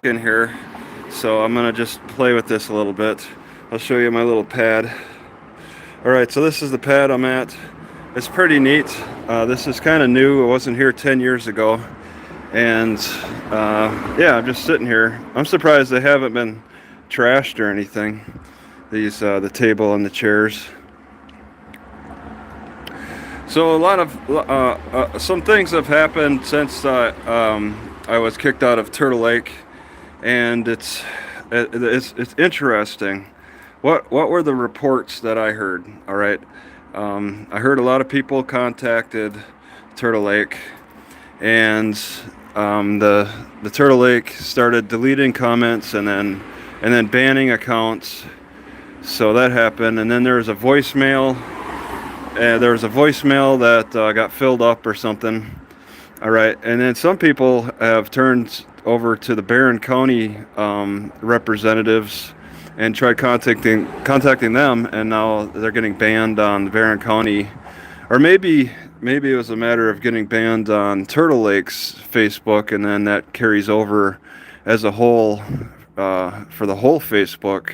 in here, so I'm gonna just play with this a little bit. I'll show you my little pad. Alright, so this is the pad I'm at. It's pretty neat. This is kind of new. I wasn't here 10 years ago. And yeah, I'm just sitting here. I'm surprised they haven't been trashed or anything. These the table and the chairs. So a lot of some things have happened since I was kicked out of Turtle Lake, and it's interesting. What were the reports that I heard? All right, I heard a lot of people contacted Turtle Lake, and the Turtle Lake started deleting comments and then banning accounts. So that happened, and then there was a voicemail. There was a voicemail that got filled up or something. All right, and then some people have turned over to the Barron County representatives and tried contacting them, and now they're getting banned on the Barron County, or maybe it was a matter of getting banned on Turtle Lake's Facebook, and then that carries over as a whole for the whole Facebook.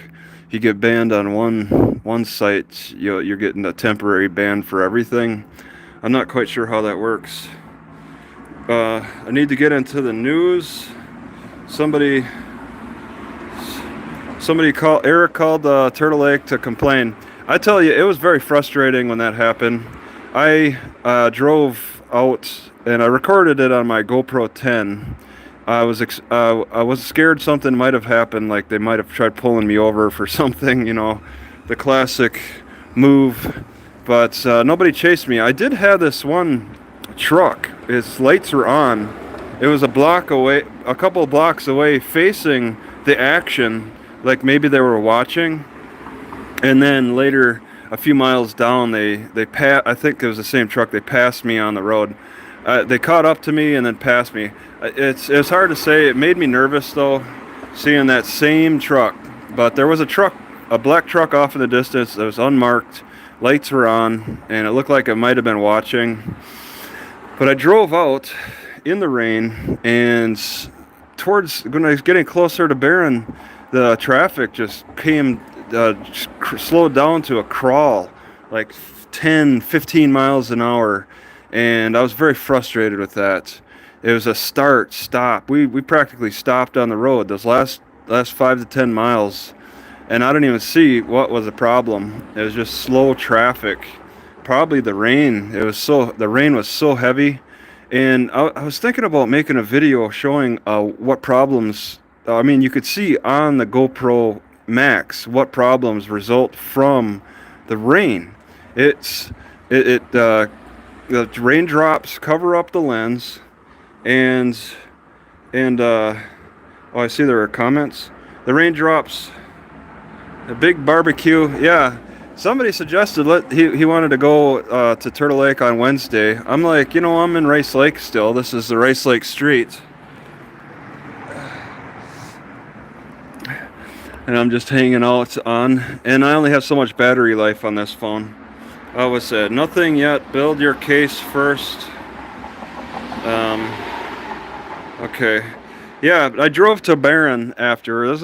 You get banned on one site, you're getting a temporary ban for everything. I'm not quite sure how that works. I need to get into the news. Somebody called. Eric called Turtle Lake to complain. I tell you, it was very frustrating when that happened. I drove out and I recorded it on my GoPro 10. I was scared something might have happened, like they might have tried pulling me over for something, the classic move. But nobody chased me. I did have this one truck. Its lights were on. It was a couple of blocks away, facing the action, like maybe they were watching. And then later, a few miles down, I think it was the same truck. They passed me on the road. They caught up to me and then passed me. It's hard to say. It made me nervous though, seeing that same truck. But there was a black truck off in the distance that was unmarked. Lights were on, and it looked like it might have been watching. But I drove out in the rain, and when I was getting closer to Barron, the traffic just slowed down to a crawl, like 10, 15 miles an hour. And I was very frustrated with that. It was a stop. We practically stopped on the road those last 5 to 10 miles, and I didn't even see what was the problem. It was just slow traffic. Probably the rain. The rain was so heavy, and I was thinking about making a video showing what problems. I mean, you could see on the GoPro Max what problems result from the rain. The raindrops cover up the lens, and oh, I see there are comments. The raindrops, a big barbecue. Yeah, somebody suggested he wanted to go to Turtle Lake on Wednesday. I'm like, I'm in Rice Lake still. This is the Rice Lake Street, and I'm just hanging out on. And I only have so much battery life on this phone. I was said nothing yet. Build your case first. Okay. Yeah, I drove to Barron after.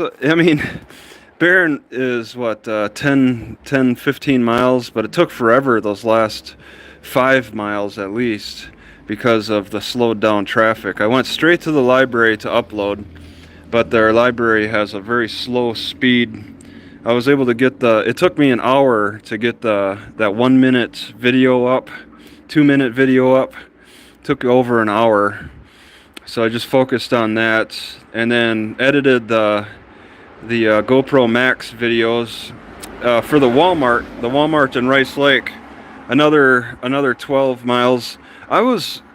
Barron is what, 15 miles, but it took forever those last 5 miles at least because of the slowed down traffic. I went straight to the library to upload, but their library has a very slow speed. I was able to it took me an hour to get that 1 minute video up, 2 minute video up. Took over an hour. So I just focused on that, and then edited the GoPro Max videos for the Walmart in Rice Lake. Another 12 miles.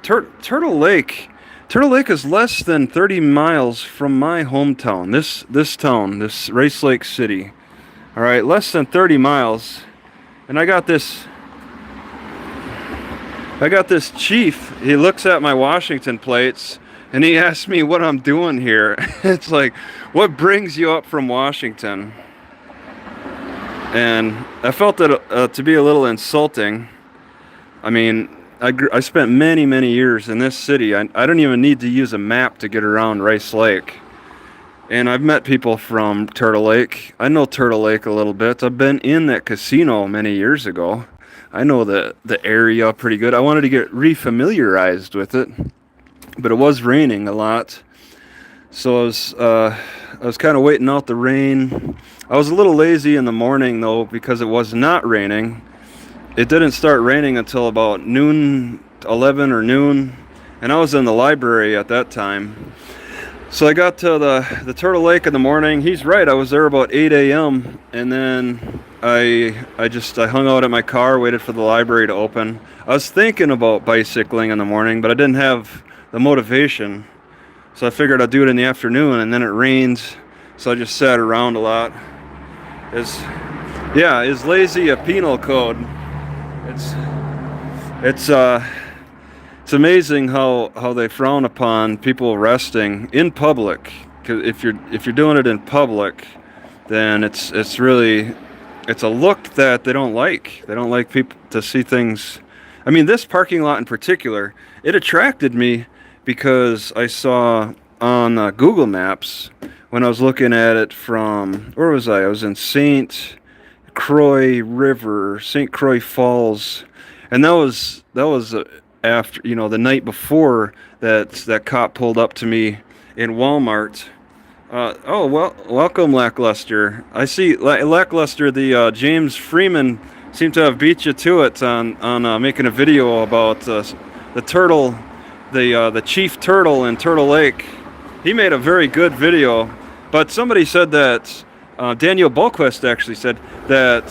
Turtle Lake. Turtle Lake is less than 30 miles from my hometown. This town, this Rice Lake City. All right, less than 30 miles. And I got this chief. He looks at my Washington plates and he asks me what I'm doing here. It's like, what brings you up from Washington? And I felt that to be a little insulting. I mean, I spent many years in this city. I don't even need to use a map to get around Rice Lake. And I've met people from Turtle Lake. I know Turtle Lake a little bit. I've been in that casino many years ago. I know the area pretty good. I wanted to get refamiliarized with it, but it was raining a lot. So I was kind of waiting out the rain. I was a little lazy in the morning though because it was not raining. It didn't start raining until about noon, 11 or noon, and I was in the library at that time. So I got to the Turtle Lake in the morning. He's right. I was there about 8 a.m. and then I hung out at my car, waited for the library to open. I was thinking about bicycling in the morning, but I didn't have the motivation. So I figured I'd do it in the afternoon, and then it rained, so I just sat around a lot. Is lazy a penal code? It's it's uh it's amazing how they frown upon people resting in public. 'Cause if you're doing it in public, then it's a look that they don't like. They don't like people to see things. I mean, this parking lot in particular, it attracted me because I saw on Google Maps when I was looking at it from, where was I? I was in St. Croix Falls, and that was after, the night before that cop pulled up to me in Walmart. Oh, well, welcome, Lackluster. I see, Lackluster, James Freeman seemed to have beat you to it on making a video about the turtle, the chief turtle in Turtle Lake. He made a very good video, but somebody said that Daniel Bulquist actually said that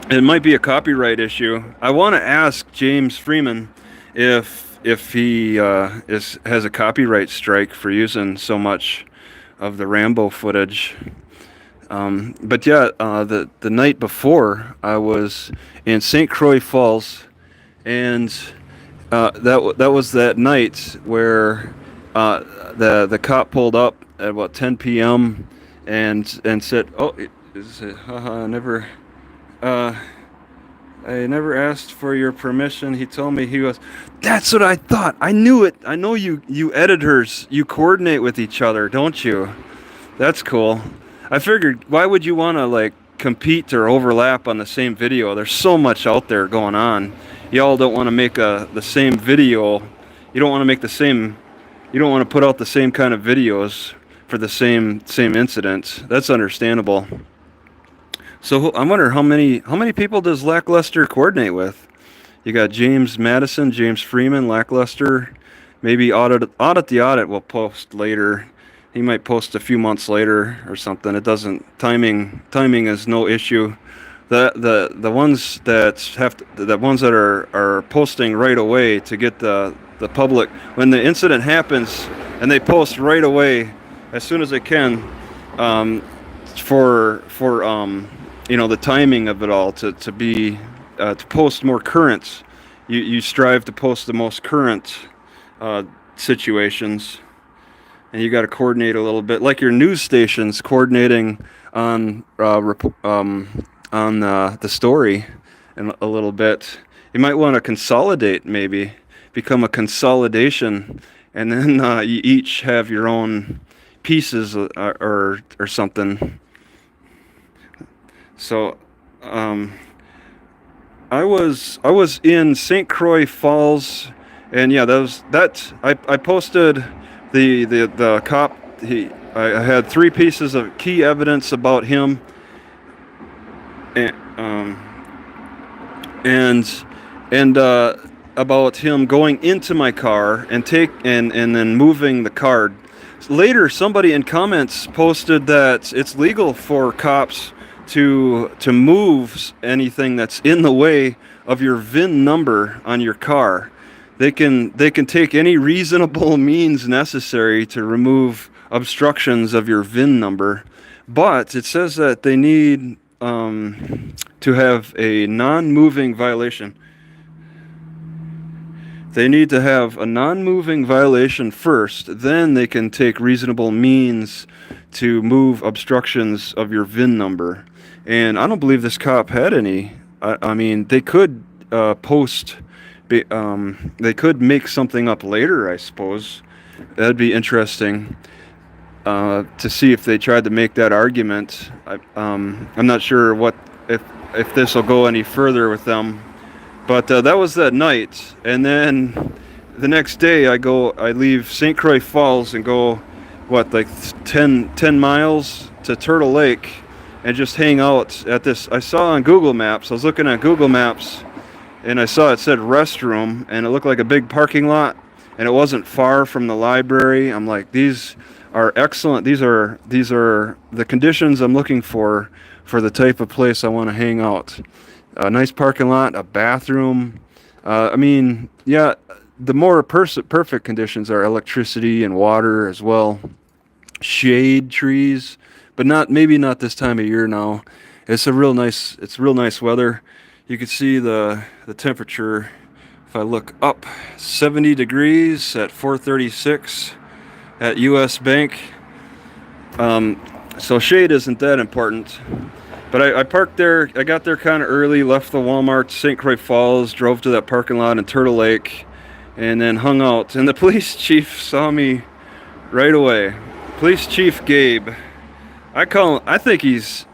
it might be a copyright issue. I want to ask James Freeman if he has a copyright strike for using so much of the Rambo footage. But yeah, the night before I was in St. Croix Falls, and that was that night where the cop pulled up at about 10 p.m. and said, "Oh, I never asked for your permission." He told me, he goes, "That's what I thought. I knew it. I know you editors, you coordinate with each other, don't you? That's cool." I figured, why would you want to like compete or overlap on the same video? There's so much out there going on. Y'all don't want to make the same video. You don't want to make the same. You don't want to put out the same kind of videos for the same incidents. That's understandable. So I wonder how many people does Lackluster coordinate with? You got James Madison, James Freeman, Lackluster. Maybe Audit the Audit will post later. He might post a few months later or something. It doesn't timing is no issue. The ones that are posting right away to get the public when the incident happens, and they post right away as soon as they can, for the timing of it all to be to post more current. You strive to post the most current situations, and you got to coordinate a little bit, like your news stations coordinating on the story, and a little bit. You might want to consolidate, maybe become a consolidation, and then you each have your own pieces or something. So I was in St. Croix Falls, and yeah, I posted the cop. I had 3 pieces of key evidence about him, and about him going into my car and then moving the card. Later, somebody in comments posted that it's legal for cops to move anything that's in the way of your VIN number on your car. They can take any reasonable means necessary to remove obstructions of your VIN number, but it says that they need to have a non-moving violation. They need to have a non-moving violation first, then they can take reasonable means to move obstructions of your VIN number. And I don't believe this cop had any. I mean, they could they could make something up later, I suppose. That'd be interesting. to see if they tried to make that argument. I'm not sure if this will go any further with them, but that was that night. And then the next day, I leave St. Croix Falls and go, like 10 miles to Turtle Lake, and just hang out at this. I saw on Google Maps. I was looking at Google Maps, and I saw it said restroom, and it looked like a big parking lot, and it wasn't far from the library. I'm like, these are excellent. These are the conditions I'm looking for the type of place I want to hang out. A nice parking lot, a bathroom. Yeah, the more perfect conditions are electricity and water as well. Shade, trees, but maybe not this time of year now. It's real nice weather. You can see the temperature if I look up, 70 degrees at 4:36 at US Bank. So shade isn't that important. But I parked there. I got there kind of early, left the Walmart, St. Croix Falls, drove to that parking lot in Turtle Lake, and then hung out. And the police chief saw me right away. Police Chief Gabe. I think he's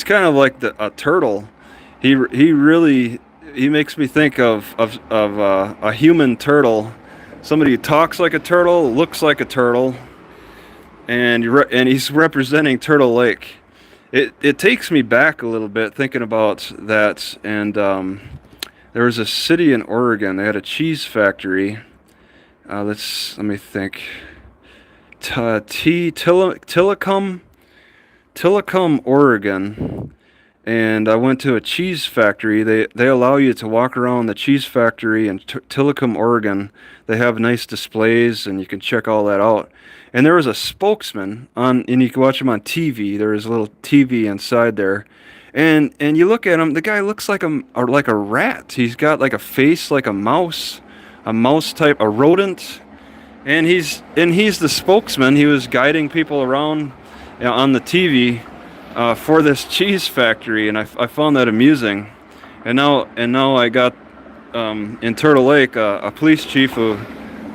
kind of like a turtle. He makes me think of a human turtle. Somebody who talks like a turtle, looks like a turtle, and he's representing Turtle Lake. It takes me back a little bit thinking about that. And there was a city in Oregon. They had a cheese factory. Let me think. Tillicum, Oregon. And I went to a cheese factory. They allow you to walk around the cheese factory in Tillicum, Oregon. They have nice displays, and you can check all that out. And there was a spokesman and you can watch him on TV. There was a little TV inside there, and you look at him. The guy looks like a rat. He's got like a face like a mouse type, a rodent, and he's the spokesman. He was guiding people around, on the TV. For this cheese factory, and I found that amusing. And now I got in Turtle Lake a police chief who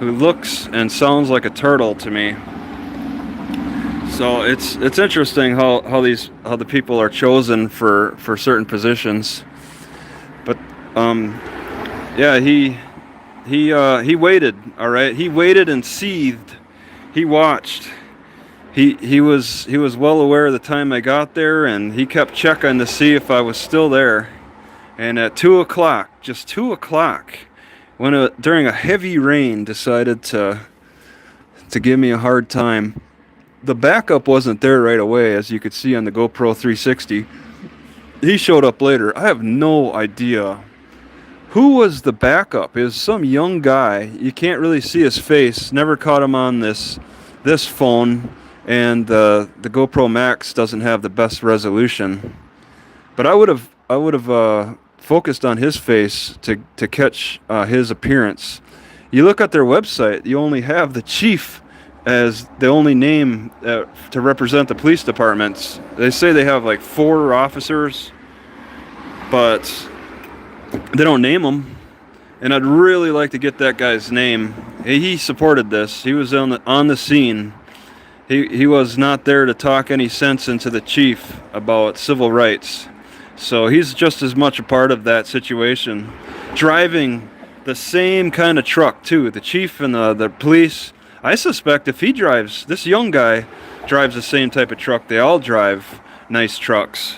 looks and sounds like a turtle to me. So it's interesting how the people are chosen for certain positions. But yeah, he waited. All right, he waited and seethed. He watched. He was well aware of the time I got there, and he kept checking to see if I was still there. And at 2 o'clock, just 2 o'clock, when during a heavy rain, decided to give me a hard time. The backup wasn't there right away, as you could see on the GoPro 360. He showed up later. I have no idea who was the backup. It was some young guy. You can't really see his face. Never caught him on this phone. And the GoPro Max doesn't have the best resolution, but I would have focused on his face to catch his appearance. You look at their website, you only have the chief as the only name to represent the police departments. They say they have like 4 officers, but they don't name them. And I'd really like to get that guy's name. He supported this. He was on the scene. He was not there to talk any sense into the chief about civil rights. So he's just as much a part of that situation. Driving the same kind of truck too. The chief and the police. I suspect if this young guy drives the same type of truck, they all drive nice trucks.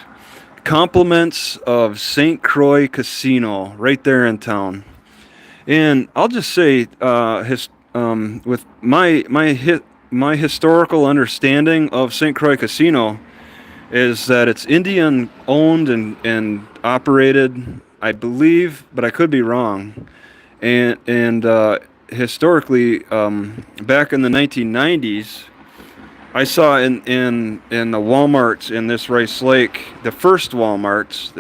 Compliments of St. Croix Casino right there in town. And I'll just say, with my historical understanding of St. Croix Casino is that it's Indian owned and operated, I believe, but I could be wrong. And historically, back in the 1990s, I saw in the Walmarts in this Rice Lake, the first Walmarts.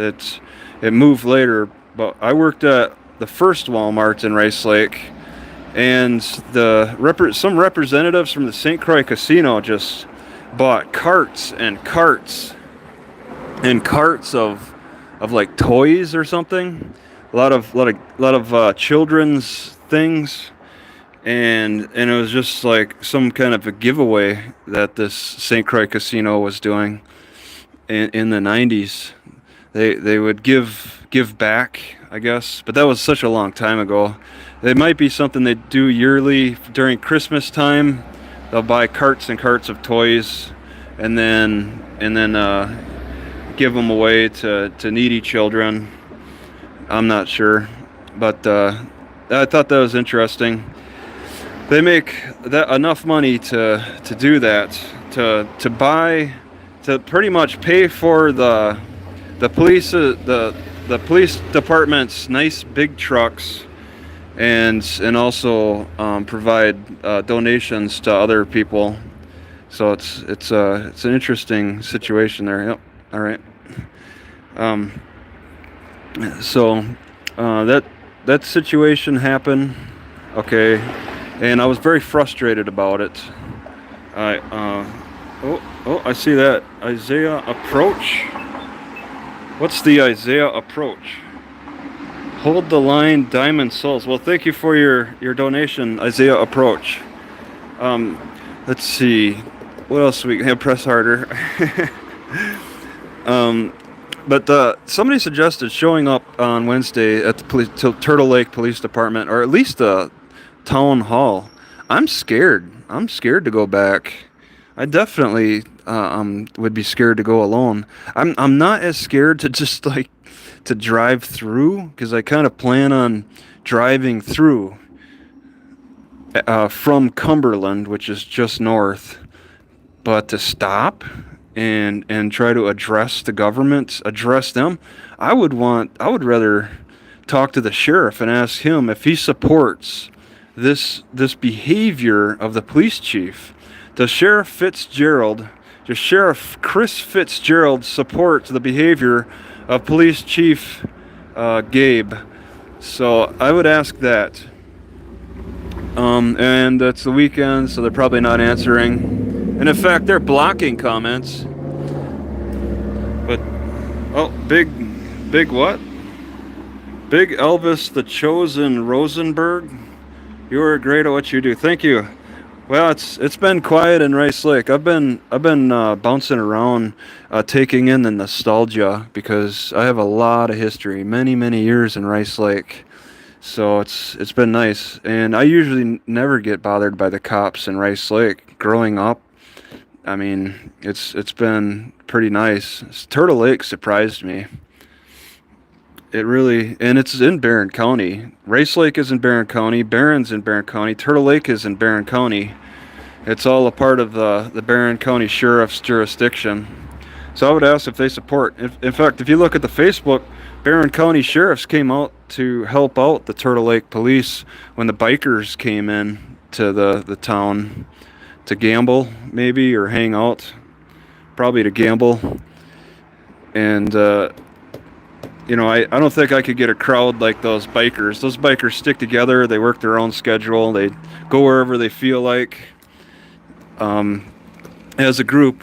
It moved later, but I worked at the first Walmart in Rice Lake. And some representatives from the St. Croix Casino just bought carts and carts and carts of like toys or something. A lot of children's things, and it was just like some kind of a giveaway that this St. Croix casino was doing in the 90s. They would give back, I guess, but that was such a long time ago. It might be something they do yearly during Christmas time. They'll buy carts and carts of toys, and then give them away to needy children. I'm not sure, but I thought that was interesting. They make that enough money to do that, to buy, to pretty much pay for the police department's nice big trucks, and also provide donations to other people. So it's an interesting situation there. Yep. All right. Um, so that situation happened. Okay, and I was very frustrated about it. I I see that Isaiah approach. What's the Isaiah approach? Hold the line, Diamond Souls. Well, thank you for your donation, Isaiah approach. Let's see, what else we can press harder. But somebody suggested showing up on Wednesday at the Turtle Lake Police Department, or at least the town hall. I'm scared. I'm scared to go back. I definitely would be scared to go alone. I'm not as scared to just like to drive through, because I kind of plan on driving through from Cumberland, which is just north, but to stop and try to address the government, address them, I would rather talk to the sheriff and ask him if he supports this behavior of the police chief. Does Sheriff Chris Fitzgerald support the behavior of Police Chief Gabe? So I would ask that. And it's the weekend, so they're probably not answering. And in fact, they're blocking comments. But, oh, big what? Big Elvis the Chosen Rosenberg. You are great at what you do. Thank you. Well, it's been quiet in Rice Lake. I've been bouncing around, taking in the nostalgia, because I have a lot of history, many years in Rice Lake. So it's been nice, and I usually never get bothered by the cops in Rice Lake. Growing up, I mean, it's been pretty nice. Turtle Lake surprised me. It really, and it's in Barron County. Rice Lake is in Barron County. Barron's in Barron County. Turtle Lake is in Barron County. It's all a part of the Barron County Sheriff's jurisdiction. So I would ask if they support. In fact, if you look at the Facebook, Barron County Sheriffs came out to help out the Turtle Lake Police when the bikers came in to the town to gamble, maybe, or hang out. Probably to gamble. And I don't think I could get a crowd like those bikers. Those bikers stick together. They work their own schedule. They go wherever they feel like, as a group.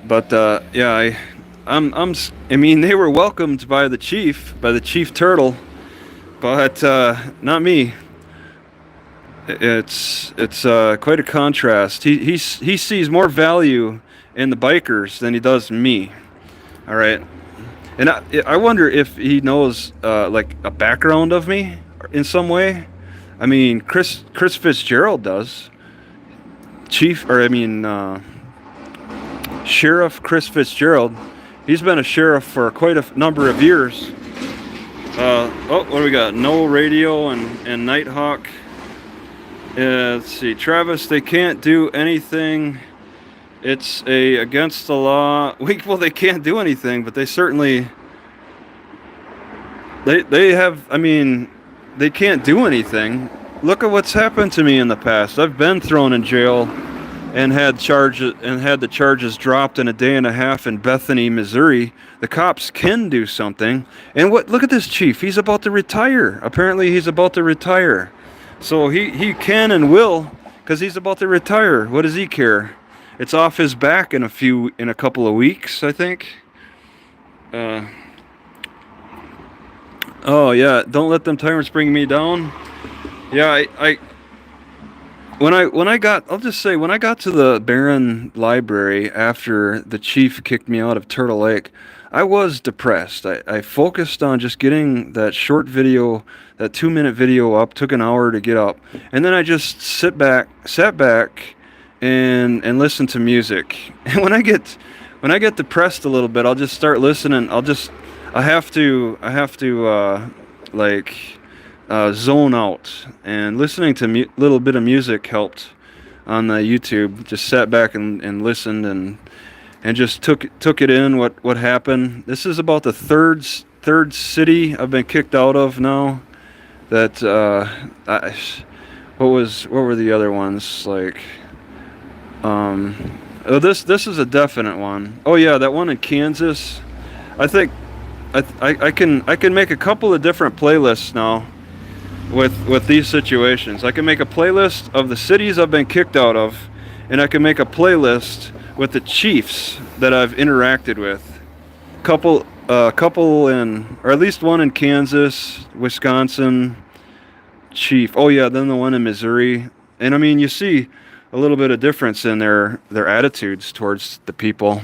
But yeah, I mean, they were welcomed by the chief Turtle, but not me. It's quite a contrast. He sees more value in the bikers than he does me. All right. And I wonder if he knows like a background of me in some way. I mean, Chris Fitzgerald does. Sheriff Chris Fitzgerald. He's been a sheriff for quite a number of years. What do we got? No Radio and Nighthawk. Let's see, Travis. They can't do anything. It's against the law. Well, they can't do anything, but they certainly they have. I mean, they can't do anything. Look at what's happened to me in the past. I've been thrown in jail and had the charges dropped in a day and a half in Bethany, Missouri. The cops can do something. And look at this chief. He's about to retire. Apparently, he's about to retire. So he can and will, because he's about to retire. What does he care? It's off his back in a couple of weeks, I think. Oh yeah, don't let them tyrants bring me down. Yeah, I'll just say when I got to the Barren Library after the chief kicked me out of Turtle Lake, I was depressed. I focused on just getting that short video, that 2 minute video up. Took an hour to get up, and then I just sat back, and listened to music. And when I get depressed a little bit, I'll just start listening. I have to like zone out, and listening to little bit of music helped on the YouTube. Just sat back and listened, and just took it in what happened. This is about the third city I've been kicked out of now. That what were the other ones like? This is a definite one. Oh yeah, that one in Kansas. I think I can make a couple of different playlists now with these situations. I can make a playlist of the cities I've been kicked out of, and I can make a playlist with the chiefs that I've interacted with. Couple in, or at least one in Kansas, Wisconsin, chief. Oh yeah, then the one in Missouri. And I mean, you see a little bit of difference in their attitudes towards the people.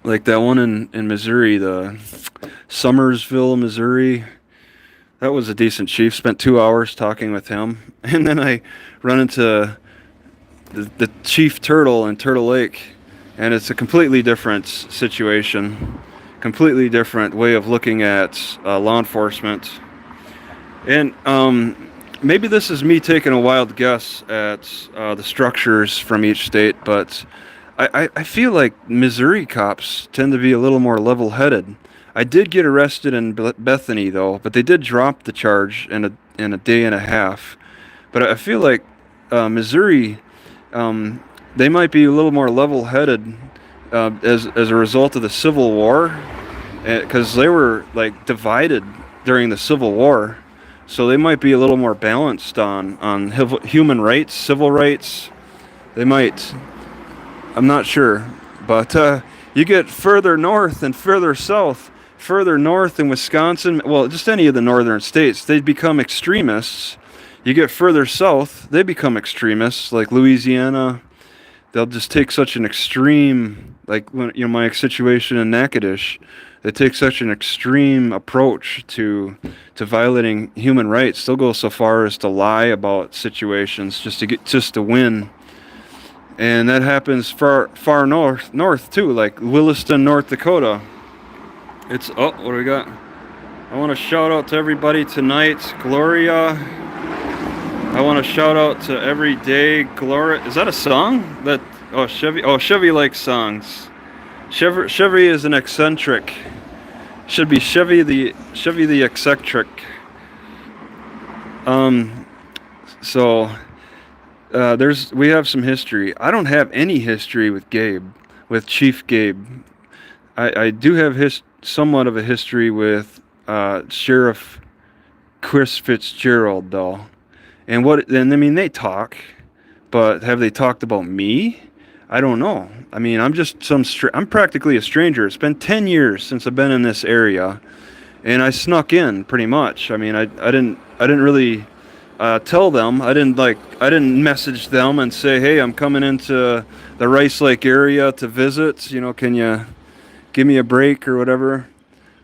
Like that one in Missouri, the Summersville, Missouri. That was a decent chief. Spent 2 hours talking with him, and then I run into the chief turtle in Turtle Lake, and it's a completely different situation, completely different way of looking at law enforcement. And maybe this is me taking a wild guess at the structures from each state, but I feel like Missouri cops tend to be a little more level-headed. I did get arrested in Bethany though, but they did drop the charge in a day and a half. But I feel like Missouri, they might be a little more level-headed as a result of the Civil War, because they were like divided during the Civil War, so they might be a little more balanced on human rights, civil rights. They might. I'm not sure, but you get further north and further south. Further north in Wisconsin, well, just any of the northern states, they become extremists. You get further south, they become extremists, like Louisiana. They'll just take such an extreme, like when my situation in Natchitoches, they take such an extreme approach to violating human rights. They'll go so far as to lie about situations just to win. And that happens far north too, like Williston, North Dakota. What do we got? I want to shout out to everybody tonight. Gloria. I want to shout out to Everyday Gloria. Is that a song? Chevy likes songs. Chevy is an eccentric. Should be Chevy the eccentric. We have some history. I don't have any history with Chief Gabe. I do have somewhat of a history with Sheriff Chris Fitzgerald, though. And I mean, they talk, but have they talked about me? I don't know. I mean, I'm practically a stranger. It's been 10 years since I've been in this area, and I snuck in pretty much. I mean, I didn't really tell them. I didn't message them and say, hey, I'm coming into the Rice Lake area to visit. Can you give me a break or whatever?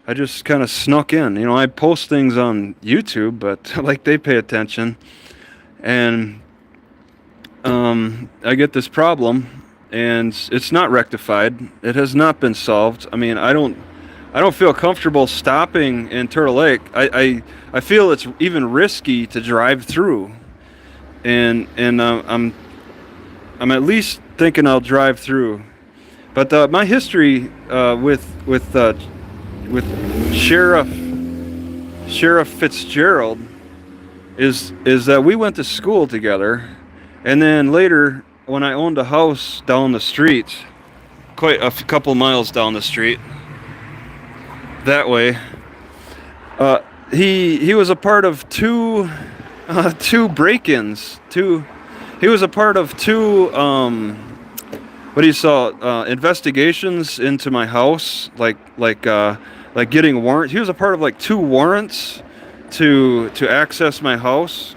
I just kind of snuck in. I post things on YouTube, but like they pay attention. And I get this problem, and it's not rectified. It has not been solved. I mean, I don't feel comfortable stopping in Turtle Lake. I feel it's even risky to drive through, and I'm at least thinking I'll drive through. But my history with Sheriff Fitzgerald is that we went to school together, and then later when I owned a house down the street, quite a couple miles down the street, that way, he was a part of two break-ins. He was a part of two investigations into my house, like getting warrants. He was a part of like 2 warrants to access my house.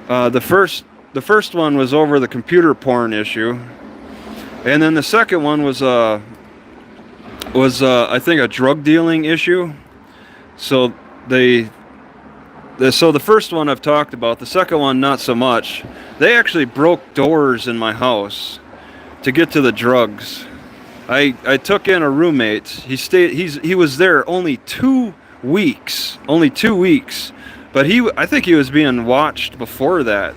The first one was over the computer porn issue, and then the second one was I think a drug dealing issue. So so the first one I've talked about. The second one not so much. They actually broke doors in my house to get to the drugs. I took in a roommate. He was there only 2 weeks. Only 2 weeks. But I think he was being watched before that.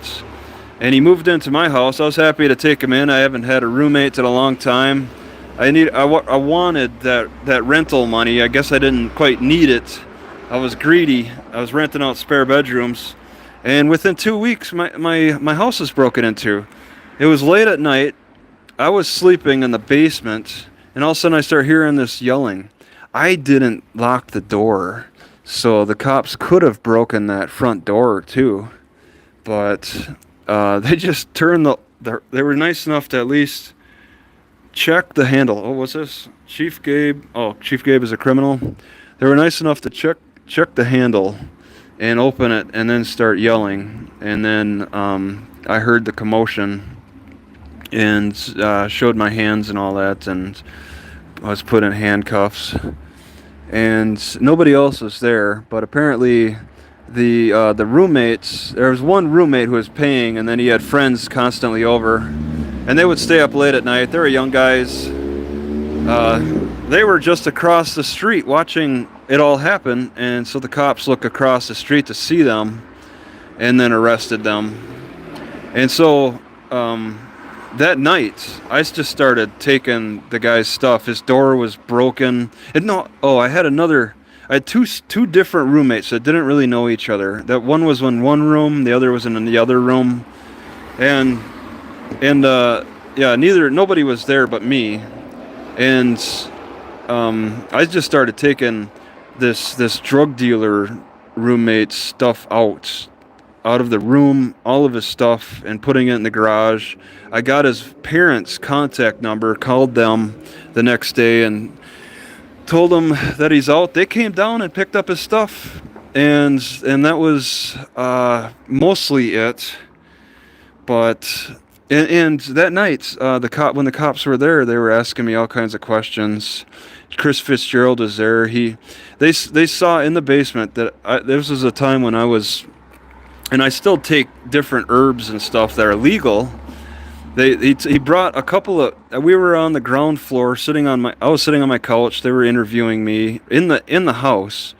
And he moved into my house. I was happy to take him in. I haven't had a roommate in a long time. I wanted that rental money. I guess I didn't quite need it. I was greedy. I was renting out spare bedrooms. And within 2 weeks my house was broken into. It was late at night. I was sleeping in the basement, and all of a sudden I start hearing this yelling. I didn't lock the door, so the cops could have broken that front door too. But they just turned they were nice enough to at least check the handle. Oh, what's this? Chief Gabe. Oh, Chief Gabe is a criminal. They were nice enough to check the handle and open it and then start yelling. And then I heard the commotion and showed my hands and all that, and I was put in handcuffs. And nobody else was there, but apparently the roommates, there was one roommate who was paying, and then he had friends constantly over, and they would stay up late at night. They were young guys. They were just across the street watching it all happen, and so the cops looked across the street to see them and then arrested them. And so that night, I just started taking the guy's stuff. His door was broken. I had two different roommates that didn't really know each other. That one was in one room, the other was in the other room, and nobody was there but me. And I just started taking this drug dealer roommate's stuff out of the room, all of his stuff, and putting it in the garage. I got his parents' contact number, called them the next day and told them that he's out. They came down and picked up his stuff, and that was mostly it. But and that night, when the cops were there, they were asking me all kinds of questions. Chris Fitzgerald was there. They saw in the basement that this was a time when I was. And I still take different herbs and stuff that are legal. He brought a couple of. We were on the ground floor, I was sitting on my couch. They were interviewing me in the house,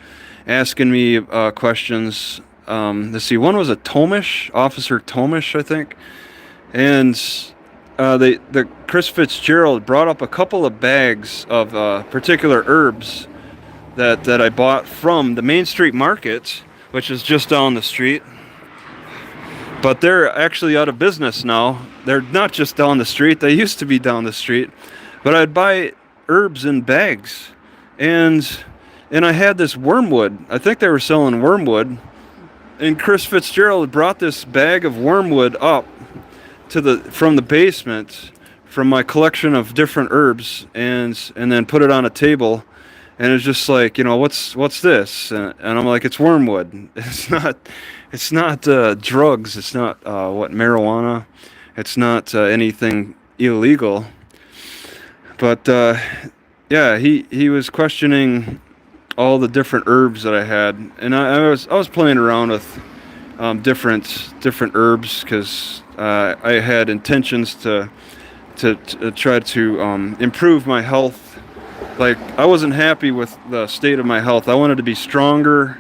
asking me questions. Let's see. One was a Tomish, Officer Tomish, I think, and the Chris Fitzgerald brought up a couple of bags of particular herbs that I bought from the Main Street Market, which is just down the street. But they're actually out of business now. They're not just down the street. They used to be down the street. But I'd buy herbs in bags. And I had this wormwood. I think they were selling wormwood. And Chris Fitzgerald brought this bag of wormwood up from the basement from my collection of different herbs and then put it on a table. And it's just like, what's this? And I'm like, it's wormwood. It's not drugs. It's not marijuana. It's not anything illegal. But he was questioning all the different herbs that I had, and I was playing around with different herbs because I had intentions to try to improve my health. Like, I wasn't happy with the state of my health. I wanted to be stronger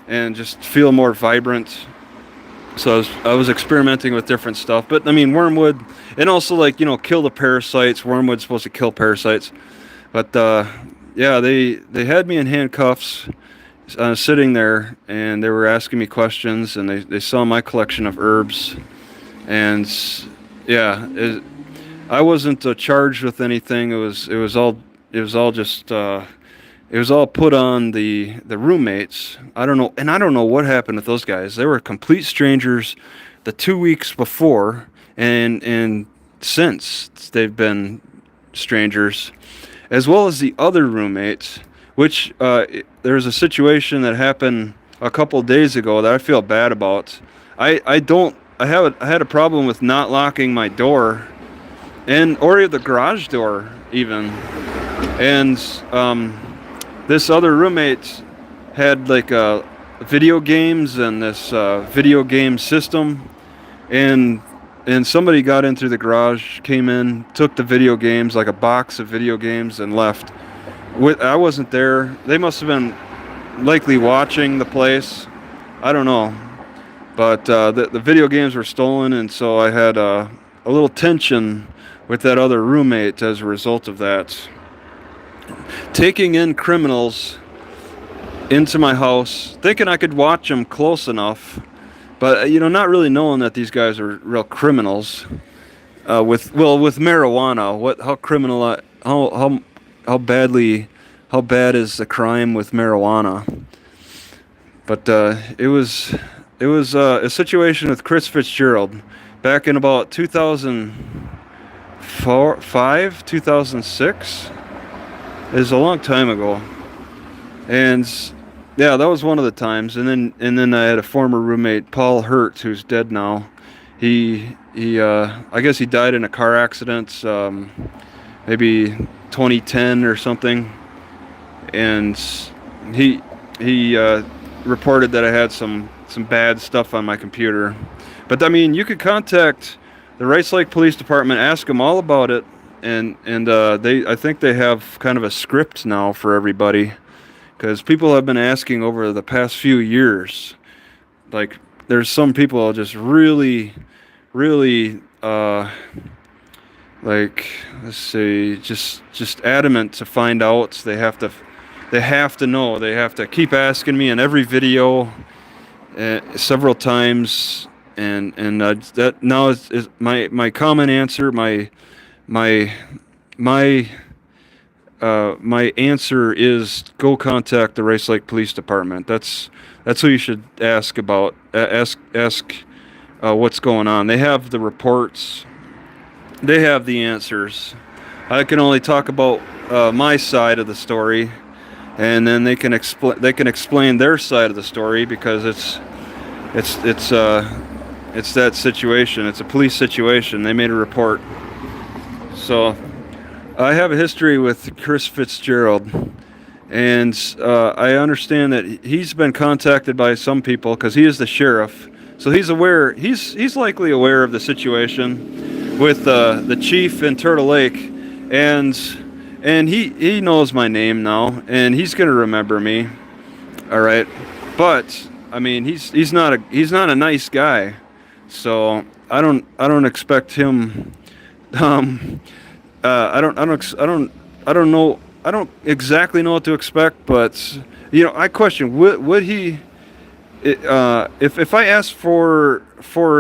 and just feel more vibrant. So I was experimenting with different stuff. But I mean, wormwood, and also kill the parasites. Wormwood's supposed to kill parasites. But they had me in handcuffs, sitting there, and they were asking me questions, and they saw my collection of herbs, and I wasn't charged with anything. It was all just. It was all put on the roommates. I don't know what happened with those guys. They were complete strangers the 2 weeks before, and since they've been strangers, as well as the other roommates. Which there's a situation that happened a couple days ago that I feel bad about. I don't I had a problem with not locking my door, and or the garage door even. And this other roommate had like video games and this video game system, and somebody got into the garage, came in, took the video games, like a box of video games, and left. I wasn't there. They must have been likely watching the place. I don't know. But the video games were stolen, and so I had a little tension with that other roommate as a result of that. Taking in criminals into my house, thinking I could watch them close enough, but not really knowing that these guys are real criminals. With marijuana, how bad is the crime with marijuana? But it was a situation with Chris Fitzgerald back in about 2005, 2006. It was a long time ago, and yeah, that was one of the times. And then I had a former roommate, Paul Hurt, who's dead now. He I guess he died in a car accident, maybe 2010 or something, and he reported that I had some bad stuff on my computer. But I mean, you could contact the Rice Lake Police Department, ask them all about it, and I think they have kind of a script now for everybody, because people have been asking over the past few years. Like, there's some people just really like, let's see, just adamant to find out. They have to know. They have to keep asking me in every video several times, and that now is my common answer. My answer is go contact the Rice Lake Police Department. That's who you should ask about. Ask what's going on. They have the reports. They have the answers. I can only talk about my side of the story, and then they can explain their side of the story, because it's that situation. It's a police situation. They made a report. So I have a history with Chris Fitzgerald, and I understand that he's been contacted by some people because he is the sheriff. So he's aware. He's likely aware of the situation with the chief in Turtle Lake, and he knows my name now, and he's gonna remember me. All right, but I mean, he's not a nice guy, so I don't expect him. I don't exactly know what to expect, but I question, would he, if I asked for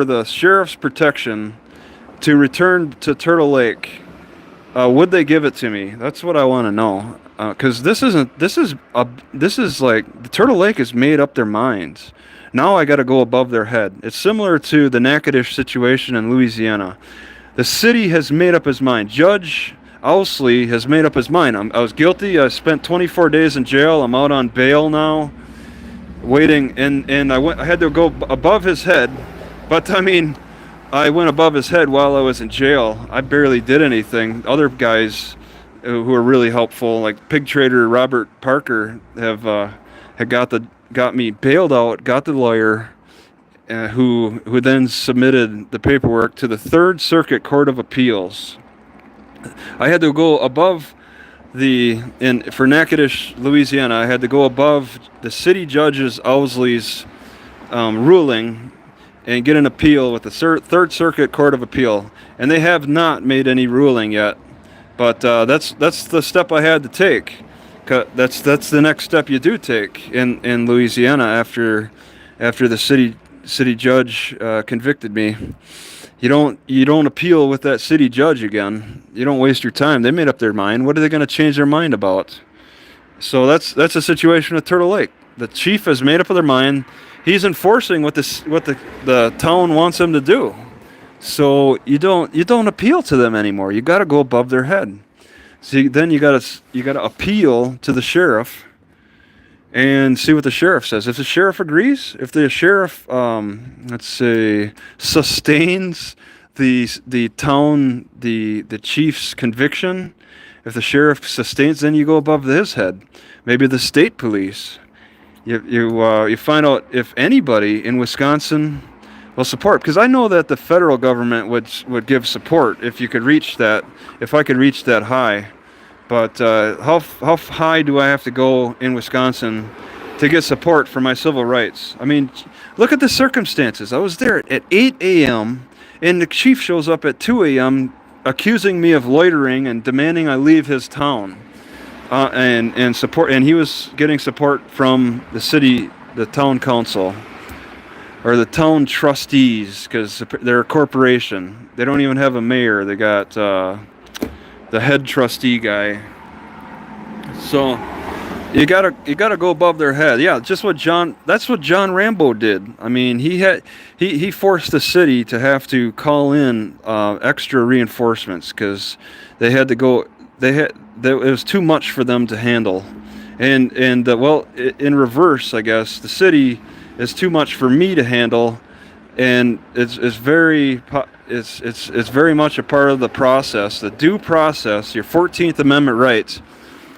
the sheriff's protection to return to Turtle Lake, would they give it to me? That's what I want to know, because this is like, the Turtle Lake has made up their minds. Now I got to go above their head. It's similar to the Natchitoches situation in Louisiana. The city has made up his mind. Judge Owsley has made up his mind. I was guilty. I spent 24 days in jail. I'm out on bail now, waiting, and I had to go above his head. But I mean, I went above his head while I was in jail. I barely did anything. Other guys who are really helpful, like pig trader Robert Parker, had got me bailed out, got the lawyer, who then submitted the paperwork to the Third Circuit Court of Appeals. I had to go above for Natchitoches, Louisiana, I had to go above the city judge's Owsley's ruling and get an appeal with the Third Circuit Court of Appeal, and they have not made any ruling yet. But that's the step I had to take. That's the next step you do take in Louisiana after the city judge convicted me. You don't appeal with that city judge again. You don't waste your time. They made up their mind. What are they going to change their mind about? So that's a situation at Turtle Lake. The chief has made up their mind. He's enforcing what the town wants him to do. So you don't appeal to them anymore. You got to go above their head. See, then you got to appeal to the sheriff, and see what the sheriff says. If the sheriff agrees, if the sheriff, let's say, sustains the chief's conviction, if the sheriff sustains, then you go above his head. Maybe the state police. You find out if anybody in Wisconsin will support, because I know that the federal government would give support if you could reach that, if I could reach that high. But how high do I have to go in Wisconsin to get support for my civil rights? I mean, look at the circumstances. I was there at 8 a.m. and the chief shows up at 2 a.m. accusing me of loitering and demanding I leave his town. And support, and he was getting support from the town council, or the town trustees, because they're a corporation. They don't even have a mayor. They got the head trustee guy. So you gotta go above their head. Yeah, that's what John Rambo did. I mean, he forced the city to have to call in extra reinforcements because they had to go. It was too much for them to handle, and well, in reverse, I guess the city is too much for me to handle, and it's very much a part of the process, the due process, your 14th Amendment rights.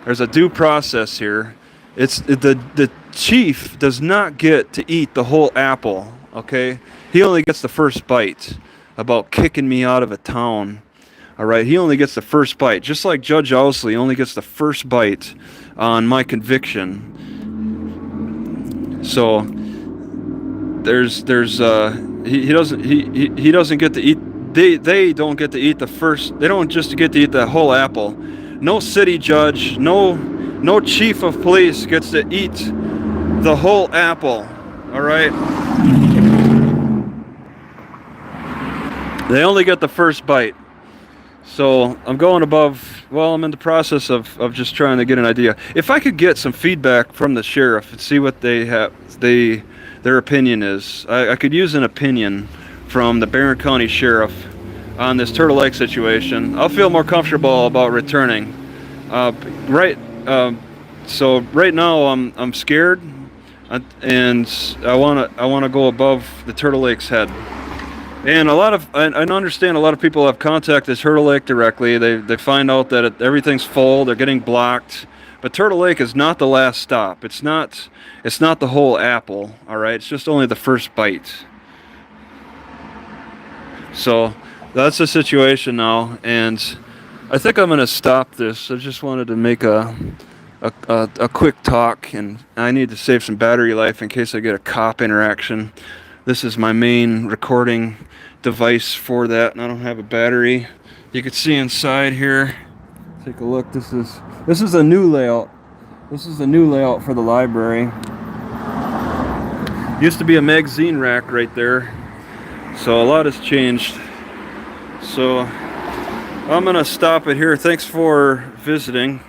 There's a due process here. It's the chief does not get to eat the whole apple. Okay, he only gets the first bite about kicking me out of a town. All right, he only gets the first bite, just like Judge Owsley only gets the first bite on my conviction. So he doesn't get to eat. They don't get to eat the first. They don't just get to eat the whole apple. No city judge, no chief of police gets to eat the whole apple. All right. They only get the first bite. So I'm going above. Well, I'm in the process of just trying to get an idea. If I could get some feedback from the sheriff and see what their opinion is, I could use an opinion from the Barron County Sheriff on this Turtle Lake situation. I'll feel more comfortable about returning. So right now I'm scared, and I wanna go above the Turtle Lake's head. And I understand a lot of people have contacted Turtle Lake directly. They find out that everything's full. They're getting blocked. But Turtle Lake is not the last stop. It's not the whole apple. All right. It's just only the first bite. So that's the situation now, and I think I'm gonna stop this. I just wanted to make a quick talk, and I need to save some battery life in case I get a cop interaction. This is my main recording device for that, and I don't have a battery. You can see inside here. Take a look. This is a new layout. This is the new layout for the library. Used to be a magazine rack right there, so a lot has changed. So I'm gonna stop it here. Thanks for visiting,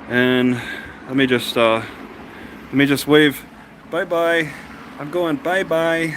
and let me just wave bye bye. I'm going bye bye.